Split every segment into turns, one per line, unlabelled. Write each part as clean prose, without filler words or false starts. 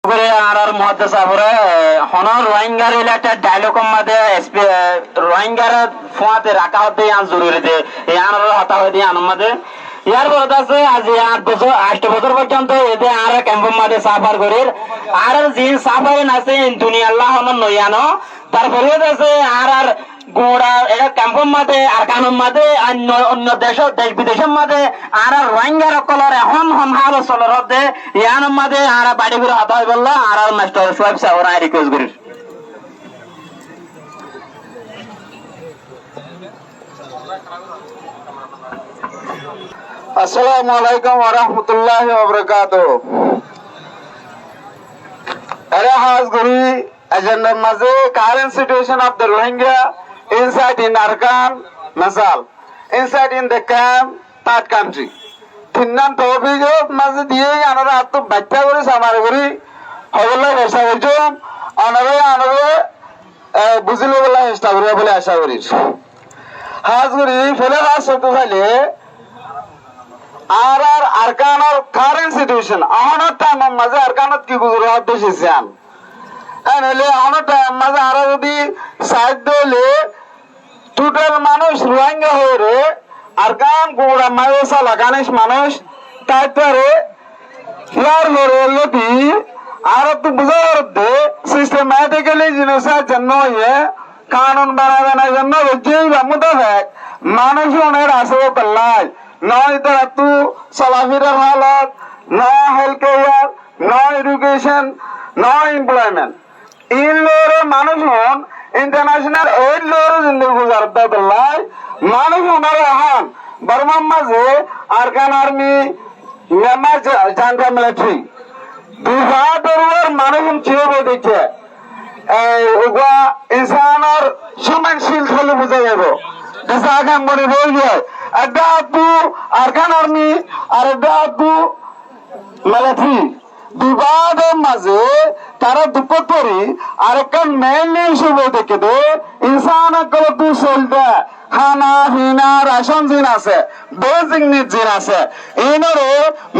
করে আর মহাদেশ আপরে হন রোহিঙ্গার একটা ডায়লগ মাঝে রোহিঙ্গার ফোয়াতে রাখা হতে আন জরুরি দে এই আনার হতা হয়ে দিয়ে আনার মাঝে ইয়ার বলত আছে আজ 8 বছর পর্যন্ত এতে আর ক্যাম্পের মাঝে সাফার করে আর জিন সাফারে নাছে দুনিয়া আল্লাহ হন নয়ানো তারপরে আছে আর গোড়া এটা ক্যাম্পের মাঝে আর কানুন মাঝে অন্য দেশ বিদেশের মাঝে আর রোহিঙ্গার কলর এখন হন হাল চলর দে ইয়ান মাঝে আর বাড়ি ঘুরে হতা হয়ে বললো আর মাস্টার সোয়াব সাহরা রিকোয়েস্ট করি
Assalamu alaikum wa rahmatullahi wa barakatuh. Has Guri agenda maze current situation of the Rohingya inside in Arkan Nasal, inside in the camp, third country. Tinnan tobijo maze diye anara attu bachcha guri samar guri hobolla hesa gojom anare buzile bola hesta guri bole asha guri. Has Guri fele has sotu phale আর আরকানের current situation আহনত time মাঝে আরকানত কি গুজর হতে Xi'an এনলে আহনত time মাঝে আর যদি side দিলে টোটাল মানুষ রোহিঙ্গা হয়ে রে আরকান গোড়া মাঝে সালাকানিস মানুষ তাইতারে ইয়ার হরে লতি আর তো বুঝার দে সিস্টেম্যাটিক্যালি জিনিসের জন্য ইয়ে কানুন বানানোর জন্য যেই মোতাবেক মানুষ ওনের আসবে পাল্লাই নয় তারা তু চলাফেরার হালত নয় হেলথ কেয়ার নয় এডুকেশন নয় এমপ্লয়মেন্ট ইন লোরে মানুষ হন ইন্টারন্যাশনাল এইড লোরে জিন্দগি গুজারতে পারলাই মানুষ ওনার হান বর্মার মাঝে আরকান আর্মি মিয়ানমার জান্ডা মিলিটারি দুহাতের মানুষ চেয়ে দেখে ইনসানের সমানশীল খালি বুঝা যাব দিশা মনে রয়ে যায় একটা আপু আরকান আর্মি আর একটা আপু মিলিটারি বিবাদের মাঝে তারা দুঃখ করি আর একটা মেইন হিসেবে দেখে দে ইনসান তু চলতে খানা হিনা রাশন জিন আছে বেসিক নিড জিন আছে ইনরে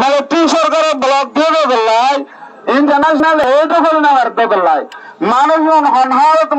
মিলিটারি সরকারের ব্লক দিয়ে বেলাই ইন্টারন্যাশনাল এইড করে না করতে বেলাই মানুষ হনহারত